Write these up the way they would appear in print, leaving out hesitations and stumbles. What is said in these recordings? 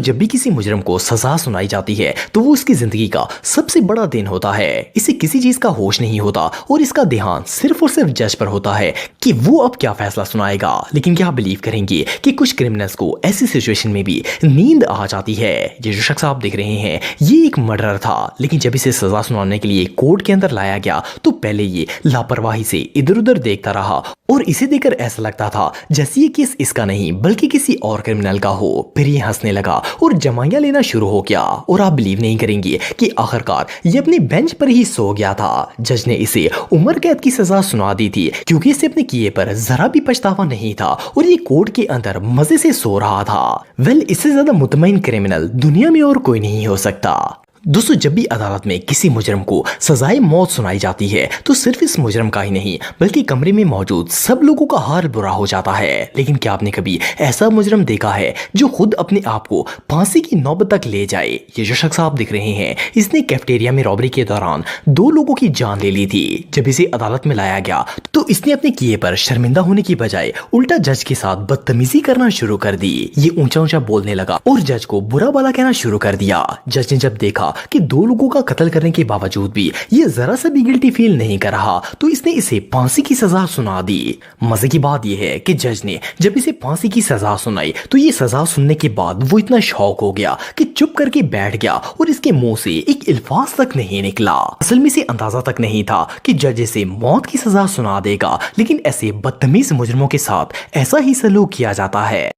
जब भी किसी मुजरिम को सजा सुनाई जाती है तो वो उसकी जिंदगी का सबसे बड़ा दिन होता है। इसे किसी चीज का होश नहीं होता और इसका ध्यान सिर्फ और सिर्फ जज पर होता है कि वो अब क्या फैसला सुनाएगा। लेकिन क्या आप बिलीव करेंगे कि कुछ क्रिमिनल्स को ऐसी सिचुएशन में भी नींद आ जाती है। ये जो शख्स आप देख रहे हैं ये एक मर्डरर था, लेकिन जब इसे सजा सुनाने के लिए कोर्ट के अंदर लाया गया तो पहले ये लापरवाही से इधर उधर देखता रहा और इसे देखकर ऐसा लगता था जैसे ये केस इसका नहीं बल्कि किसी और क्रिमिनल का हो। फिर ये हंसने लगा और जमाइयां लेना शुरू हो गया और आप बिलीव नहीं करेंगे कि आखिरकार ये अपनी बेंच पर ही सो गया था। जज ने इसे उम्र कैद की सजा सुना दी थी क्योंकि इसे अपने किए पर जरा भी पछतावा नहीं था और ये कोर्ट के अंदर मजे से सो रहा था। वेल, इससे ज्यादा मुतमईन क्रिमिनल दुनिया में और कोई नहीं हो सकता। दोस्तों, जब भी अदालत में किसी मुजरिम को सजाए मौत सुनाई जाती है तो सिर्फ इस मुजरिम का ही नहीं बल्कि कमरे में मौजूद सब लोगों का हाल बुरा हो जाता है। लेकिन क्या आपने कभी ऐसा मुजरिम देखा है जो खुद अपने आप को फांसी की नौबत तक ले जाए? ये जो शख्स आप दिख रहे हैं इसने कैफेटेरिया में रॉबरी के दौरान 2 लोगों की जान ले ली थी। जब इसे अदालत में लाया गया तो इसने अपने किए पर शर्मिंदा होने की बजाय उल्टा जज के साथ बदतमीजी करना शुरू कर दी। ये ऊंचा ऊंचा बोलने लगा और जज को बुरा भला कहना शुरू कर दिया। जज ने जब देखा कि 2 लोगों का कत्ल करने के बावजूद भी ये जरा सा भी गिल्टी फील नहीं कर रहा तो इसने इसे फांसी की सजा सुना दी। मजे की बात यह है कि जज ने जब इसे फांसी की सजा सुनाई तो ये सजा सुनने के बाद वो इतना शॉक हो गया कि चुप करके बैठ गया और इसके मुंह से एक अल्फाज तक नहीं निकला। असल में इसे अंदाजा तक नहीं था कि जज इसे मौत की सजा सुना देगा, लेकिन ऐसे बदतमीज मुजरिमों के साथ ऐसा ही सलूक किया जाता है।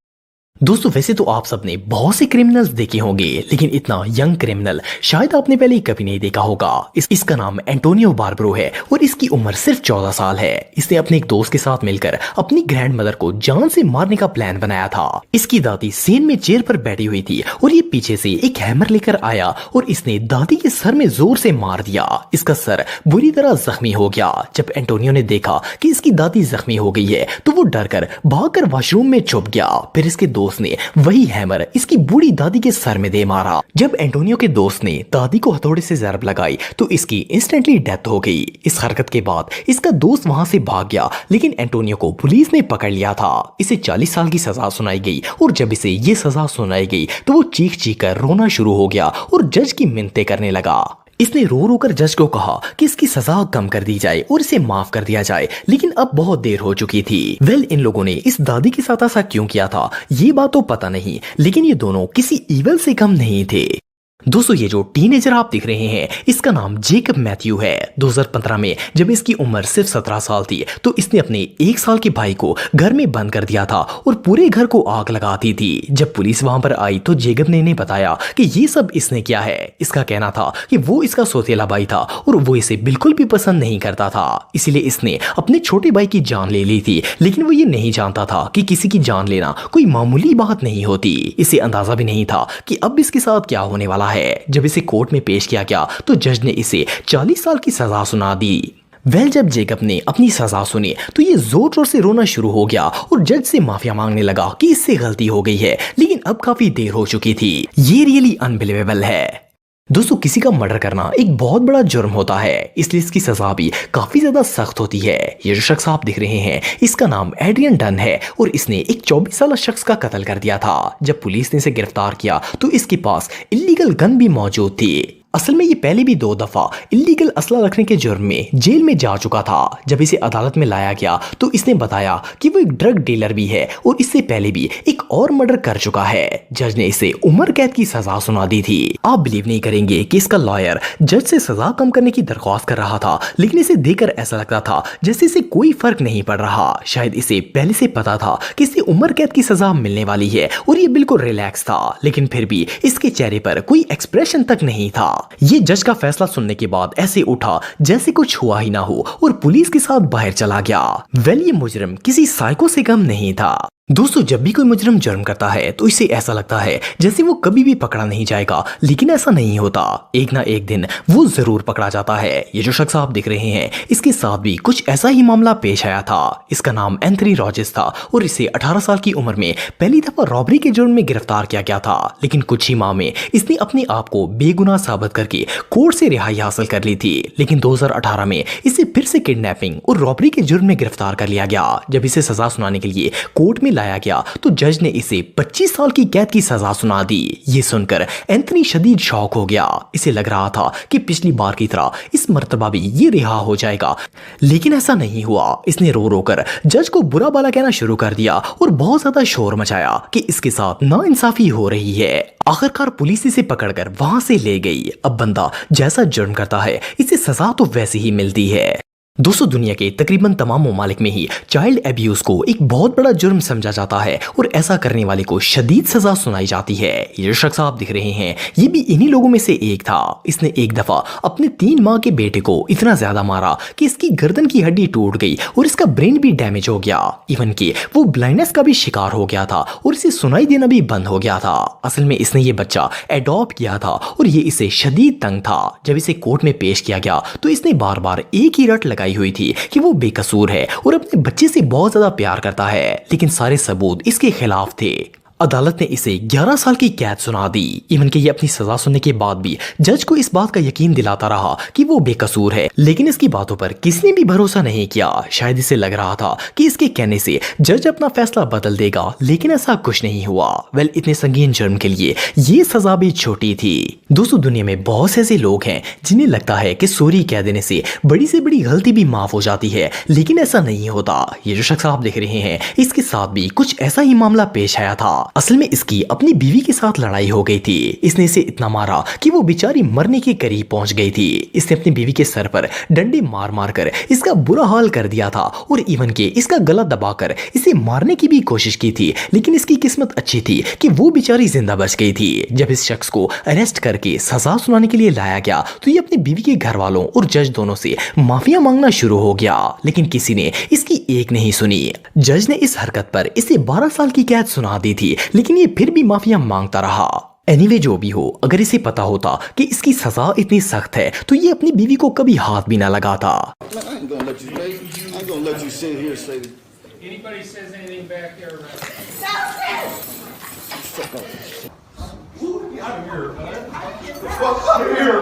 दोस्तों, वैसे तो आप सबने बहुत से क्रिमिनल्स देखे होंगे, लेकिन इतना यंग क्रिमिनल शायद आपने पहले कभी नहीं देखा होगा। इसका नाम एंटोनियो बार्बरो है और इसकी उम्र सिर्फ 14 साल है। इसने अपने एक दोस्त के साथ मिलकर अपनी ग्रैंड मदर को जान से मारने का प्लान बनाया था। इसकी दादी सीन में चेयर पर बैठी हुई थी और ये पीछे से एक हैमर लेकर आया और इसने दादी के सर में जोर से मार दिया। इसका सर बुरी तरह जख्मी हो गया। जब एंटोनियो ने देखा कि इसकी दादी जख्मी हो गई है तो वो डर कर भागकर वॉशरूम में छुप गया। फिर इसके दोस्त ने वही हैमर इसकी बूढ़ी दादी के सर में दे मारा। जब एंटोनियो के दोस्त ने दादी को हथौड़े से जरब लगाई तो इसकी इंस्टेंटली डेथ हो गई। इस हरकत के बाद इसका दोस्त वहां से भाग गया, लेकिन एंटोनियो को पुलिस ने पकड़ लिया था। इसे 40 साल की सजा सुनाई गई और जब इसे ये सजा सुनाई गई तो वो चीख चीख कर रोना शुरू हो गया और जज की मिन्नतें करने लगा। इसने रो रो कर जज को कहा कि इसकी सजा कम कर दी जाए और इसे माफ कर दिया जाए, लेकिन अब बहुत देर हो चुकी थी। वेल, इन लोगों ने इस दादी के साथ ऐसा क्यों किया था ये बात तो पता नहीं, लेकिन ये दोनों किसी ईवल से कम नहीं थे। दोस्तों, ये जो टीनेजर आप दिख रहे हैं इसका नाम जेकब मैथ्यू है। 2015 में जब इसकी उम्र सिर्फ 17 साल थी तो इसने अपने 1 साल के भाई को घर में बंद कर दिया था और पूरे घर को आग लगा दी थी। जब पुलिस वहां पर आई तो जेकब ने इन्हें बताया कि ये सब इसने किया है। इसका कहना था कि वो इसका सौतेला भाई था और वो इसे बिल्कुल भी पसंद नहीं करता था, इसीलिए इसने अपने छोटे भाई की जान ले ली थी। लेकिन वो ये नहीं जानता था कि किसी की जान लेना कोई मामूली बात नहीं होती। इसे अंदाजा भी नहीं था कि अब इसके साथ क्या होने वाला है। जब इसे कोर्ट में पेश किया गया तो जज ने इसे 40 साल की सजा सुना दी। वेल, जब जेकब ने अपनी सजा सुनी तो ये जोर जोर से रोना शुरू हो गया और जज से माफिया मांगने लगा कि इससे गलती हो गई है, लेकिन अब काफी देर हो चुकी थी। ये रियली अनबिलीवेबल है। दोस्तों, किसी का मर्डर करना एक बहुत बड़ा जुर्म होता है, इसलिए इसकी सजा भी काफी ज्यादा सख्त होती है। ये जो शख्स आप दिख रहे हैं इसका नाम एड्रियन डन है और इसने एक 24 साल शख्स का कत्ल कर दिया था। जब पुलिस ने इसे गिरफ्तार किया तो इसके पास इल्लीगल गन भी मौजूद थी। असल में ये पहले भी 2 दफा इल्लीगल असला रखने के जुर्म में जेल में जा चुका था। जब इसे अदालत में लाया गया तो इसने बताया कि वो एक ड्रग डीलर भी है और इससे पहले भी एक और मर्डर कर चुका है। जज ने इसे उम्र कैद की सजा सुना दी थी। आप बिलीव नहीं करेंगे कि इसका लॉयर जज से सजा कम करने की दरख्वास्त कर रहा था, लेकिन इसे देखकर ऐसा लगता था जैसे इसे कोई फर्क नहीं पड़ रहा। शायद इसे पहले से पता था कि इसे उम्र कैद की सजा मिलने वाली है और ये बिल्कुल रिलैक्स था, लेकिन फिर भी इसके चेहरे पर कोई एक्सप्रेशन तक नहीं था। ये जज का फैसला सुनने के बाद ऐसे उठा जैसे कुछ हुआ ही ना हो और पुलिस के साथ बाहर चला गया। वेल, ये मुजरिम किसी साइको से कम नहीं था। दोस्तों, जब भी कोई मुजरिम जुर्म करता है तो इसे ऐसा लगता है जैसे वो कभी भी पकड़ा नहीं जाएगा, लेकिन ऐसा नहीं होता। एक ना एक दिन वो जरूर पकड़ा जाता है। ये जो शख्स आप दिख रहे हैं इसके साथ भी कुछ ऐसा ही मामला पेश आया था। इसका नाम एंथनी रॉजेस था और इसे 18 साल की उम्र में पहली दफा रॉबरी के जुर्म में गिरफ्तार किया गया था, लेकिन कुछ ही माह में इसने अपने आप को बेगुनाह साबित करके कोर्ट से रिहाई हासिल कर ली थी। लेकिन 2018 में इसे फिर से किडनैपिंग और रॉबरी के जुर्म में गिरफ्तार कर लिया गया। जब इसे सजा सुनाने के लिए कोर्ट में लाया गया तो जज ने इसे 25 साल की कैद की सजा सुना दी। ये सुनकर एंथनी शदीद शॉक हो गया। इसे लग रहा था कि पिछली बार की तरह इस मर्तबा भी ये रिहा हो जाएगा, लेकिन ऐसा नहीं हुआ। इसने रो रो कर जज को बुरा भला कहना शुरू कर दिया और बहुत ज्यादा शोर मचाया कि इसके साथ नाइंसाफी हो रही है। आखिरकार पुलिस इसे पकड़कर वहां से ले गई। अब बंदा जैसा जुर्म करता है इसे सजा तो वैसी ही मिलती है। दोस्तों, दुनिया के तकरीबन तमाम ममालिक में ही चाइल्ड एब्यूज को एक बहुत बड़ा जुर्म समझा जाता है और ऐसा करने वाले को शदीद सजा सुनाई जाती है। ये शख्स आप दिख रहे हैं, ये भी इन्हीं लोगों में से एक था। इसने एक दफा अपने 3 माह के बेटे को इतना ज्यादा मारा कि इसकी गर्दन की हड्डी टूट गई और इसका ब्रेन भी डैमेज हो गया। इवन कि वो ब्लाइंडनेस का भी शिकार हो गया था और इसे सुनाई देना भी बंद हो गया था। असल में इसने ये बच्चा एडॉप्ट किया था और ये इसे शदीद तंग था। जब इसे कोर्ट में पेश किया गया तो इसने बार बार एक ही रट लगाई हुई थी कि वो बेकसूर है और अपने बच्चे से बहुत ज्यादा प्यार करता है, लेकिन सारे सबूत इसके खिलाफ थे। अदालत ने इसे 11 साल की कैद सुना दी। इवन कि ये अपनी सजा सुनने के बाद भी जज को इस बात का यकीन दिलाता रहा कि वो बेकसूर है, लेकिन इसकी बातों पर किसी ने भी भरोसा नहीं किया। शायद इसे लग रहा था कि इसके कहने से जज अपना फैसला बदल देगा, लेकिन ऐसा कुछ नहीं हुआ। वेल, इतने संगीन जुर्म के लिए ये सजा भी छोटी थी। दोस्तों, दुनिया में बहुत से ऐसे लोग हैं जिन्हें लगता है कि सॉरी कह देने से बड़ी गलती भी माफ हो जाती है, लेकिन ऐसा नहीं होता। ये जो शख्स आप देख रहे हैं, इसके साथ भी कुछ ऐसा ही मामला पेश आया था। असल में इसकी अपनी बीवी के साथ लड़ाई हो गई थी। इसने इसे इतना मारा कि वो बेचारी मरने के करीब पहुंच गई थी। इसने अपनी बीवी के सर पर डंडे मार मार कर इसका बुरा हाल कर दिया था और इवन के इसका गला दबाकर इसे मारने की भी कोशिश की थी, लेकिन इसकी किस्मत अच्छी थी कि वो बेचारी जिंदा बच गई थी। जब इस शख्स को अरेस्ट करके सजा सुनाने के लिए लाया गया तो ये अपनी बीवी के घर वालों और जज दोनों से माफिया मांगना शुरू हो गया, लेकिन किसी ने इसकी एक नहीं सुनी। जज ने इस हरकत पर इसे 12 साल की कैद सुना दी थी, लेकिन ये फिर भी माफिया मांगता रहा। एनीवे, जो भी हो, अगर इसे पता होता कि इसकी सजा इतनी सख्त है तो ये अपनी बीवी को कभी हाथ भी ना लगाता। Fuck up here,